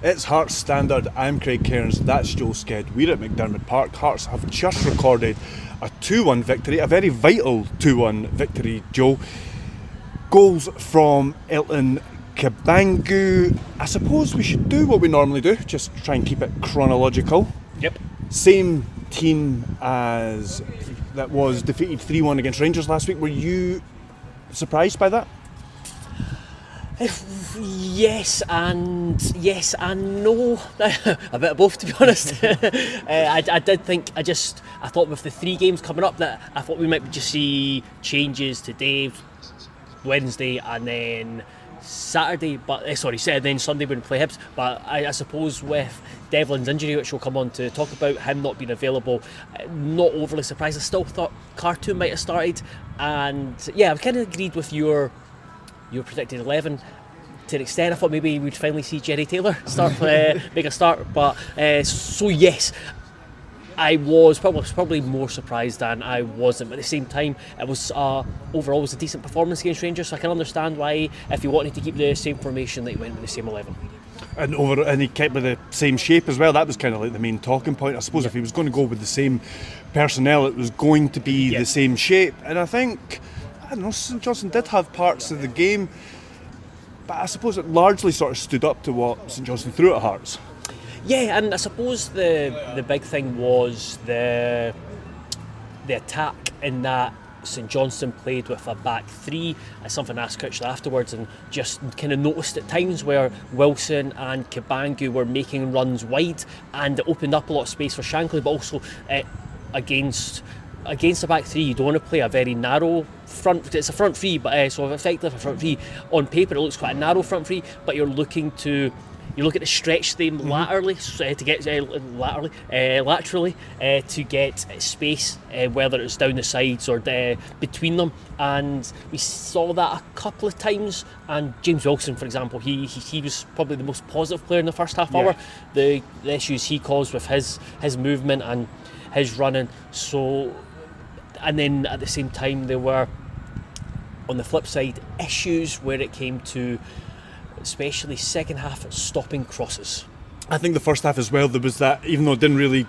It's Hearts Standard. I'm Craig Cairns. That's Joe Sked. We're at McDiarmid Park. Hearts have just recorded a 2-1 victory, a very vital 2-1 victory, Joe. Goals from Elton Kabangu. I suppose we should do what we normally do, just try and keep it chronological. Yep. Same team as that was defeated 3-1 against Rangers last week. Were you surprised by that? Yes and no. A bit of both, to be honest. I did think, I thought with the 3 games coming up that I thought we might just see changes today, Wednesday and then Saturday, then Sunday when we play Hibs. But I suppose with Devlin's injury, which we'll come on to talk about, him not being available, not overly surprised. I still thought Cartoon might have started, and yeah, I kind of agreed with your predicted 11 to an extent. I thought maybe we'd finally see Jerry Taylor start make a start, but so yes, I was probably more surprised than I wasn't, but at the same time it was overall was a decent performance against Rangers, so I can understand why, if he wanted to keep the same formation, that he went with the same 11. And he kept with the same shape as well. That was kind of like the main talking point. I suppose if he was going to go with the same personnel, it was going to be the same shape. And I think, I don't know, St Johnstone did have parts of the game, but I suppose it largely sort of stood up to what St Johnstone threw at Hearts. Yeah, and I suppose the big thing was the attack, in that St Johnstone played with a back 3. As something I asked Critchley afterwards, and just kind of noticed at times where Wilson and Kabangu were making runs wide, and it opened up a lot of space for Shankland, but also against a back 3, you don't want to play a very narrow front. It's a front 3, but so effectively a front 3. On paper it looks quite a narrow front 3, but you're looking to stretch them laterally to get laterally to get space, whether it's down the sides or between them. And we saw that a couple of times. And James Wilson, for example, he was probably the most positive player in the first half hour. The issues he caused with his movement and his running. So, and then at the same time there were, on the flip side, issues where it came to, especially second half, stopping crosses. I think the first half as well, there was that, even though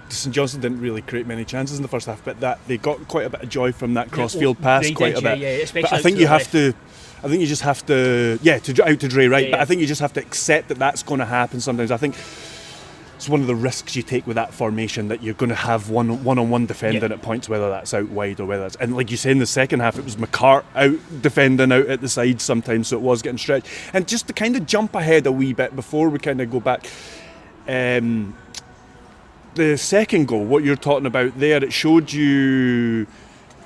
St Johnstone didn't really create many chances in the first half, but that they got quite a bit of joy from that cross-field pass, quite a bit. Yeah, but I think you just have to out to Dre, right? But I think you just have to accept that that's going to happen sometimes. I think it's one of the risks you take with that formation, that you're going to have one-on-one defending at points, whether that's out wide or whether that's... And like you say, in the second half, it was McCart out defending out at the side sometimes, so it was getting stretched. And just to kind of jump ahead a wee bit before we kind of go back, the second goal, what you're talking about there, it showed you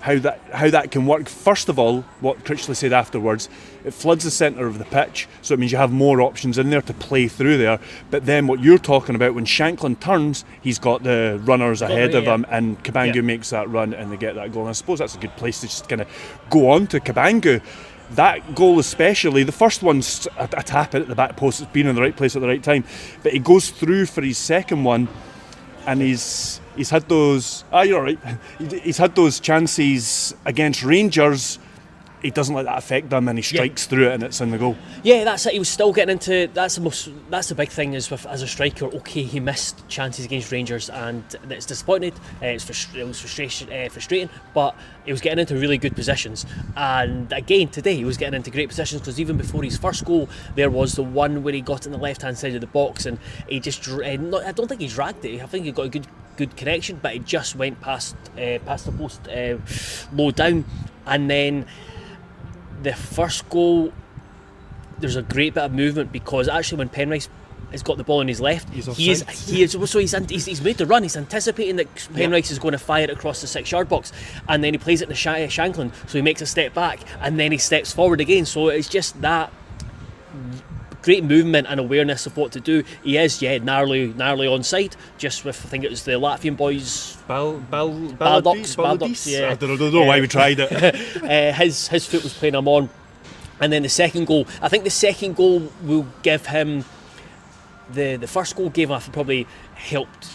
how that can work. First of all, what Critchley said afterwards, it floods the centre of the pitch, so it means you have more options in there to play through there. But then what you're talking about, when Shankland turns, he's got the runners ahead of him, and Kabangu makes that run and they get that goal. And I suppose that's a good place to just kind of go on to Kabangu. That goal especially, the first one's a tap in at the back post, it's been in the right place at the right time, but he goes through for his second one, and he's had those... you're all right. He's had those chances against Rangers. He doesn't let that affect him, and he strikes through it, and it's in the goal. Yeah, that's it. He was still getting into... That's the big thing, is with, as a striker, okay, he missed chances against Rangers, and it's disappointed. It was frustrating, but he was getting into really good positions. And again, today, he was getting into great positions, because even before his first goal, there was the one where he got in the left-hand side of the box, and he just... I don't think he dragged it. I think he got a good connection, but it just went past the post low down. And then the first goal, there's a great bit of movement, because actually when Penrice has got the ball on his left, he's made the run. He's anticipating that Penrice is going to fire it across the 6-yard box, and then he plays it to Shankland, so he makes a step back and then he steps forward again. So it's just that great movement and awareness of what to do. He is narrowly onside, just with, I think it was the Latvian boys, Baldox. I don't know why we tried it. His foot was playing him on. And then the second goal, I think the second goal will give him, the first goal gave him, probably helped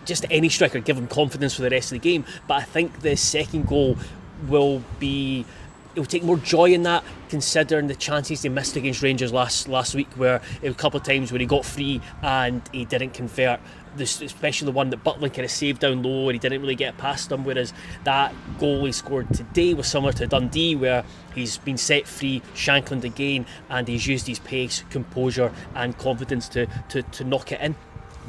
just any striker, give him confidence for the rest of the game, but I think the second goal will be he'll take more joy in that, considering the chances they missed against Rangers last week, where it was a couple of times where he got free and he didn't convert. Especially the one that Butland kind of saved down low and he didn't really get past him, whereas that goal he scored today was similar to Dundee, where he's been set free, Shankland again, and he's used his pace, composure and confidence to knock it in.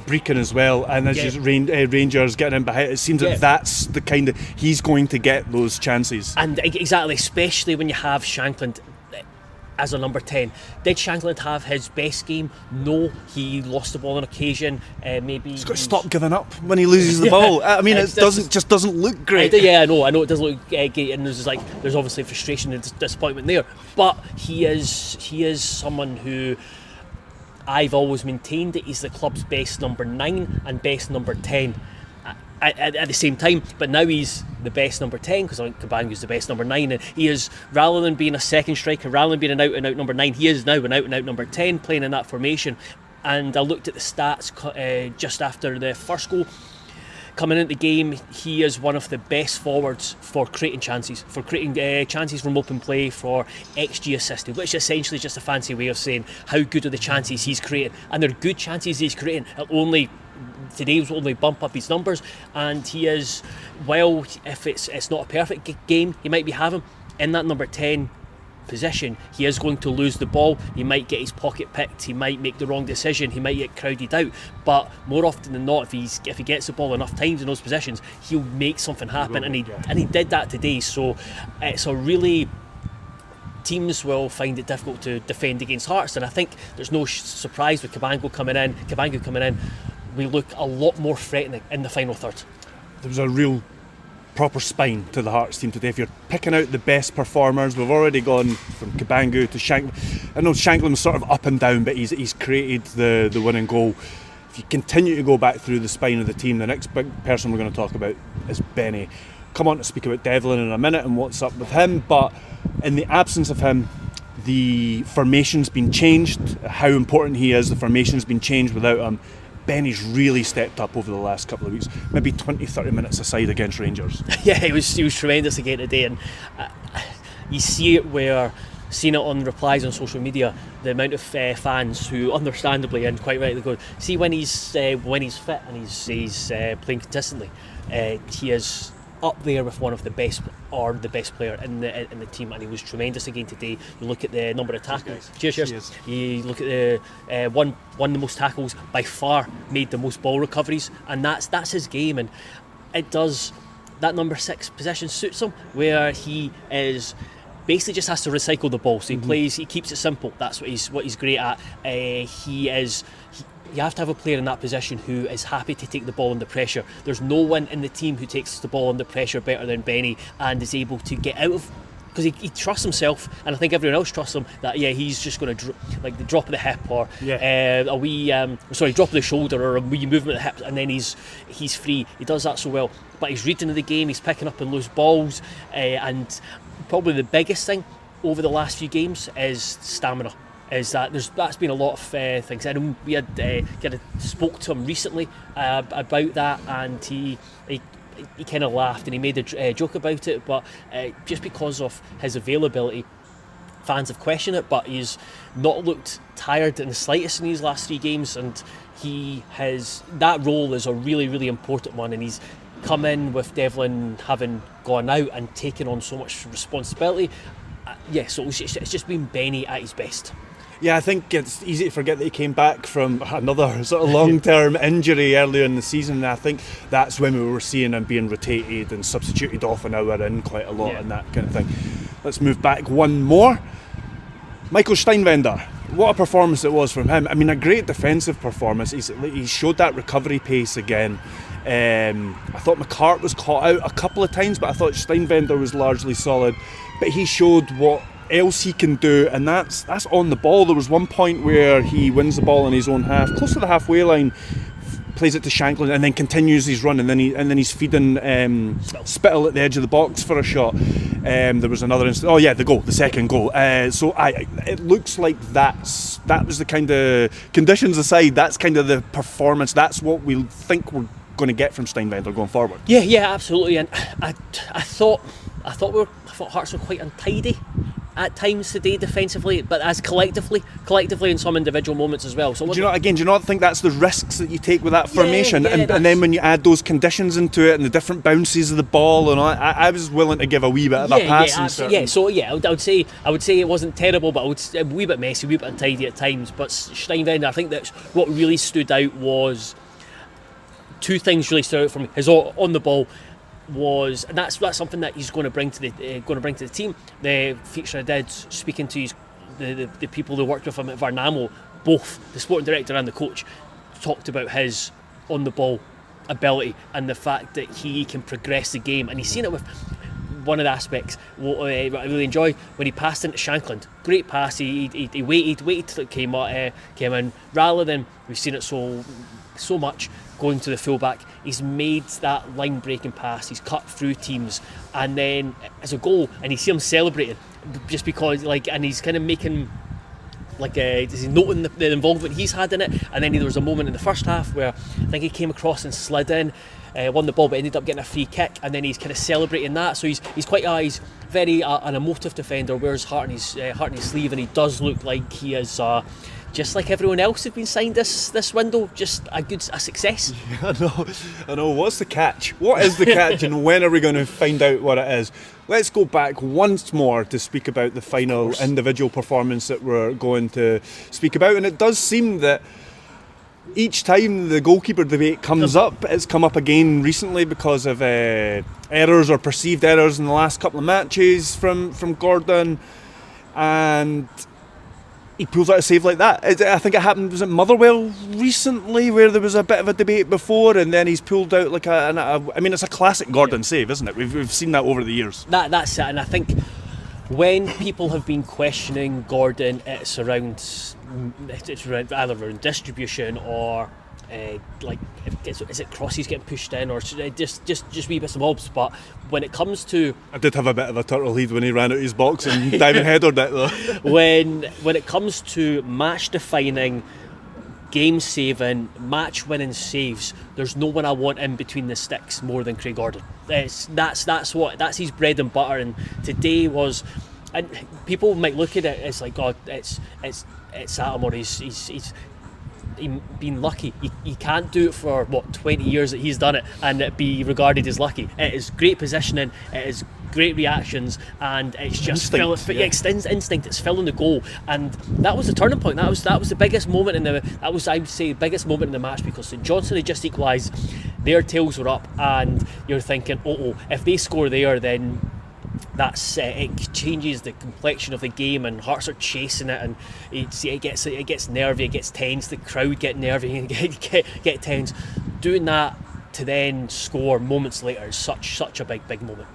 Brecon as well, and as Rangers getting in behind, it seems that that's the kind of, he's going to get those chances. And exactly, especially when you have Shankland as a number 10. Did Shankland have his best game? No, he lost the ball on occasion. Maybe he's got to stop giving up when he loses the ball. I mean, it doesn't look great. I know it doesn't look great, and there's obviously frustration and disappointment there. But he is someone who I've always maintained that he's the club's best number 9 and best number 10. At the same time, but now he's the best number 10 because I think Kabangu's the best number 9, and he is, rather than being a second striker, rather than being an out-and-out number 9, he is now an out-and-out number 10 playing in that formation. And I looked at the stats just after the first goal. Coming into the game, he is one of the best forwards for creating chances, chances from open play, for XG assisted, which is essentially just a fancy way of saying how good are the chances he's creating. And they're good chances he's creating. Today will only bump up his numbers, and he is, well, if it's not a perfect game he might be having in that number 10 position, he is going to lose the ball, he might get his pocket picked, he might make the wrong decision, he might get crowded out, but more often than not, if he gets the ball enough times in those positions, he'll make something happen, and he did that today. So it's a really, teams will find it difficult to defend against Hearts, and I think there's no surprise with Kabangu coming in. We look a lot more threatening in the final third. There was a real proper spine to the Hearts team today. If you're picking out the best performers, we've already gone from Kabangu to Shankland. I know Shankland was sort of up and down, but he's created the winning goal. If you continue to go back through the spine of the team, the next big person we're going to talk about is Beni. Come on to speak about Devlin in a minute and what's up with him, but in the absence of him, the formation's been changed. How important he is, the formation's been changed without him. Beni's really stepped up over the last couple of weeks, maybe 20-30 minutes aside against Rangers. Yeah, he was tremendous again today, and you see it seeing it on replies on social media, the amount of fans who understandably and quite rightly go, see when he's fit and he's playing consistently, he is up there with one of the best or the best player in the team, and he was tremendous again today. You look at the number of tackles. Cheers. You look at the won the most tackles by far, made the most ball recoveries, and that's his game, and it does. That number 6 position suits him, where he is basically just has to recycle the ball. So he plays, he keeps it simple. That's what he's great at. You have to have a player in that position who is happy to take the ball under pressure. There's no one in the team who takes the ball under pressure better than Beni and is able to get out of, because he trusts himself, and I think everyone else trusts him, that he's just going to like the drop of the hip or a wee drop of the shoulder or a wee movement of the hip, and then he's free. He does that so well, but he's reading the game, he's picking up and loose balls, and probably the biggest thing over the last few games is stamina. Is that that's been a lot of things. I know we had spoke to him recently about that, and he kind of laughed and he made a joke about it, but just because of his availability, fans have questioned it, but he's not looked tired in the slightest in these last 3 games, and that role is a really, really important one, and he's come in with Devlin having gone out and taken on so much responsibility. So it's just been Beni at his best. Yeah, I think it's easy to forget that he came back from another sort of long-term injury earlier in the season, and I think that's when we were seeing him being rotated and substituted off an hour in quite a lot and that kind of thing. Let's move back one more. Michael Steinwender, what a performance it was from him. I mean, a great defensive performance. He showed that recovery pace again. I thought McCart was caught out a couple of times, but I thought Steinwender was largely solid. But he showed what else he can do, and that's on the ball. There was one point where he wins the ball in his own half, close to the halfway line, plays it to Shankland, and then continues his run, and then he's feeding Spittle at the edge of the box for a shot. There was another instance. The second goal. It looks like that was the kind of, conditions aside, that's kind of the performance. That's what we think we're going to get from Steinwender going forward. Yeah, absolutely. And I thought I thought Hearts were quite untidy at times today defensively, but as collectively in some individual moments as well. So do you not think that's the risks that you take with that formation? Yeah, and then when you add those conditions into it and the different bounces of the ball and all, I was willing to give a wee bit of a pass. I would say it wasn't terrible, but I would say a wee bit messy, a wee bit untidy at times. But Steinwender, I think that what really stood out was two things really stood out for me. His on the ball was, and that's something that he's going to bring to the team. The feature I did speaking to the people who worked with him at Varnamo, both the sporting director and the coach, talked about his on the ball ability and the fact that he can progress the game, and he's seen it with one of the aspects what I really enjoyed when he passed into Shankland. Great pass. He waited till it came in, rather than we've seen it so much going to the fullback. He's made that line breaking pass, he's cut through teams, and then as a goal, and you see him celebrating just because, and he's kind of making he's noting the involvement he's had in it. And then there was a moment in the first half where I think he came across and slid in, won the ball, but ended up getting a free kick, and then he's kind of celebrating that. So he's he's very an emotive defender, wears heart in his sleeve, and he does look like he is just like everyone else who've been signed this window, just a success. Yeah, I know. What's the catch? What is the catch, and when are we going to find out what it is? Let's go back once more to speak about the final individual performance that we're going to speak about. And it does seem that each time the goalkeeper debate comes up, it's come up again recently because of errors or perceived errors in the last couple of matches from Gordon, and he pulls out a save like that. I think it happened, was it Motherwell recently, where there was a bit of a debate before, and then he's pulled out it's a classic Gordon save, isn't it? We've seen that over the years. That's it, and I think when people have been questioning Gordon, it's around either around distribution or is it crosses getting pushed in, or just wee bits and bobs. But when it comes to, I did have a bit of a turtle head when he ran out his box and diving headed it though. when it comes to match defining, game saving, match winning saves, there's no one I want in between the sticks more than Craig Gordon. That's his bread and butter, and today was, and people might look at it as like, God, it's Adam, or he's been lucky. He can't do it for 20 years that he's done it and it be regarded as lucky. It is great positioning, it is great reactions, and it's just instinct. It's filling the goal, and that was the turning point. That was the biggest moment I would say the biggest moment in the match, because St Johnstone had just equalised, their tails were up, and you're thinking, if they score there, then that's it changes the complexion of the game, and Hearts are chasing it, and it gets nervy, it gets tense, the crowd get nervy and get tense. Doing that to then score moments later is such a big moment.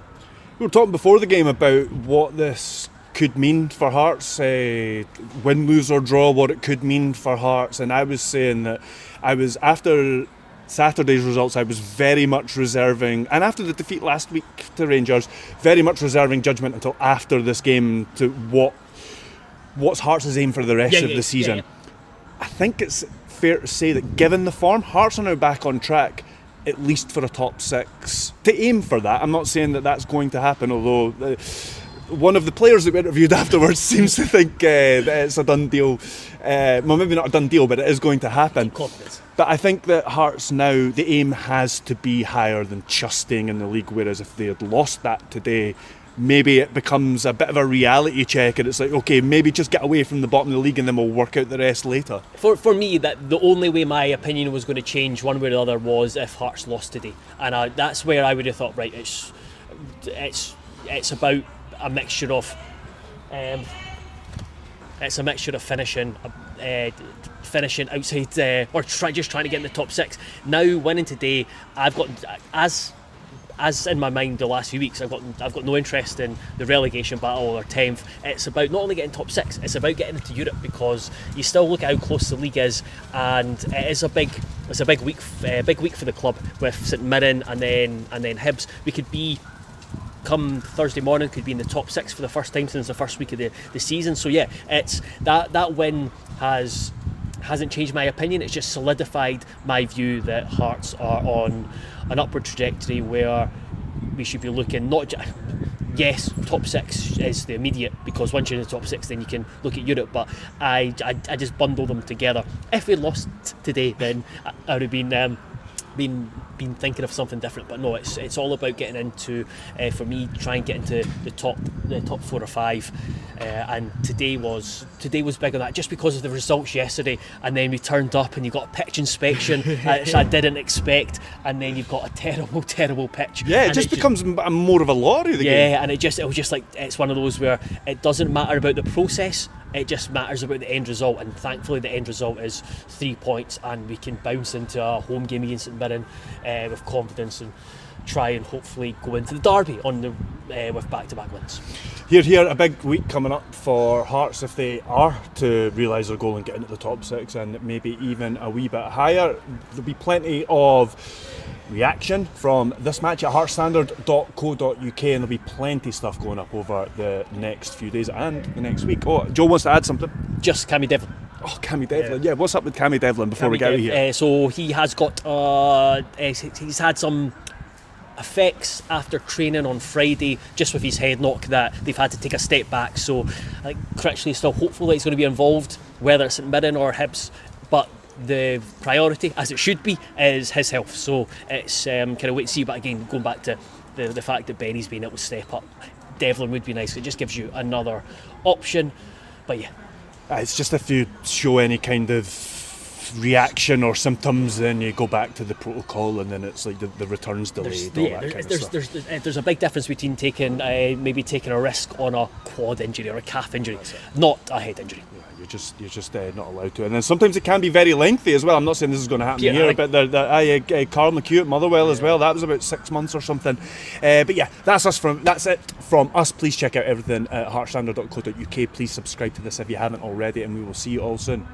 We were talking before the game about what this could mean for Hearts, win, lose or draw, what it could mean for Hearts, and I was saying that after Saturday's results, I was very much reserving, and after the defeat last week to Rangers, very much reserving judgment until after this game to what's Hearts' aim for the rest of the season. Yeah. I think it's fair to say that given the form, Hearts are now back on track, at least for a top six. To aim for that, I'm not saying that that's going to happen, although one of the players that we interviewed afterwards seems to think that it's a done deal. Well, maybe not a done deal, but it is going to happen. But I think that Hearts now, the aim has to be higher than just staying in the league, whereas if they had lost that today, maybe it becomes a bit of a reality check, and it's like, okay, maybe just get away from the bottom of the league and then we'll work out the rest later. For me, that the only way my opinion was going to change one way or the other was if Hearts lost today, and that's where I would have thought, right, it's about a mixture of finishing outside or just trying to get in the top six. Now winning today, I've got as in my mind the last few weeks, I've got no interest in the relegation battle or 10th. It's about not only getting top six, it's about getting into Europe, because you still look at how close the league is, and it's a big week for the club with St Mirren and then Hibs. We could be, come Thursday morning, could be in the top six for the first time since the first week of the season. So yeah, it's that win hasn't changed my opinion. It's just solidified my view that Hearts are on an upward trajectory where we should be looking yes, top 6 is the immediate, because once you're in the top 6 then you can look at Europe, but I just bundle them together. If we lost today, then I would have been thinking of something different, but no, it's all about getting into, for me, try and get into the top 4 or 5, and today was big on that, just because of the results yesterday, and then we turned up and you got a pitch inspection which I didn't expect, and then you've got a terrible pitch. Yeah, it just becomes more of a lottery. The game. Yeah, and it was just like, it's one of those where it doesn't matter about the process. It just matters about the end result, and thankfully the end result is 3 points, and we can bounce into a home game against St Mirren with confidence and try and hopefully go into the derby on the with back-to-back wins. Here, a big week coming up for Hearts if they are to realise their goal and get into the top 6 and maybe even a wee bit higher. There'll be plenty of reaction from this match at heartstandard.co.uk, and there'll be plenty of stuff going up over the next few days and the next week. Oh, Joe wants to add something. Just Cammy Devlin. Oh, Cammy Devlin. Yeah, what's up with Cammy Devlin before we get out of here? So he has got he's had some effects after training on Friday, just with his head knock, that they've had to take a step back. So I think Critchley is still hopeful that he's going to be involved, whether it's St Mirren or Hibs, but the priority, as it should be, is his health. So it's kind of wait and see. But again, going back to the fact that Beni's been able to step up, Devlin would be nice. It just gives you another option. But yeah, it's just if you show any kind of reaction or symptoms, then you go back to the protocol, and then it's like the returns delayed. There's a big difference between maybe taking a risk on a quad injury or a calf injury, not a head injury. You're just not allowed to, and then sometimes it can be very lengthy as well. I'm not saying this is going to happen here, but Carl McHugh at Motherwell as well. That was about 6 months or something. But yeah, that's it from us. Please check out everything at heartstandard.co.uk. Please subscribe to this if you haven't already, and we will see you all soon.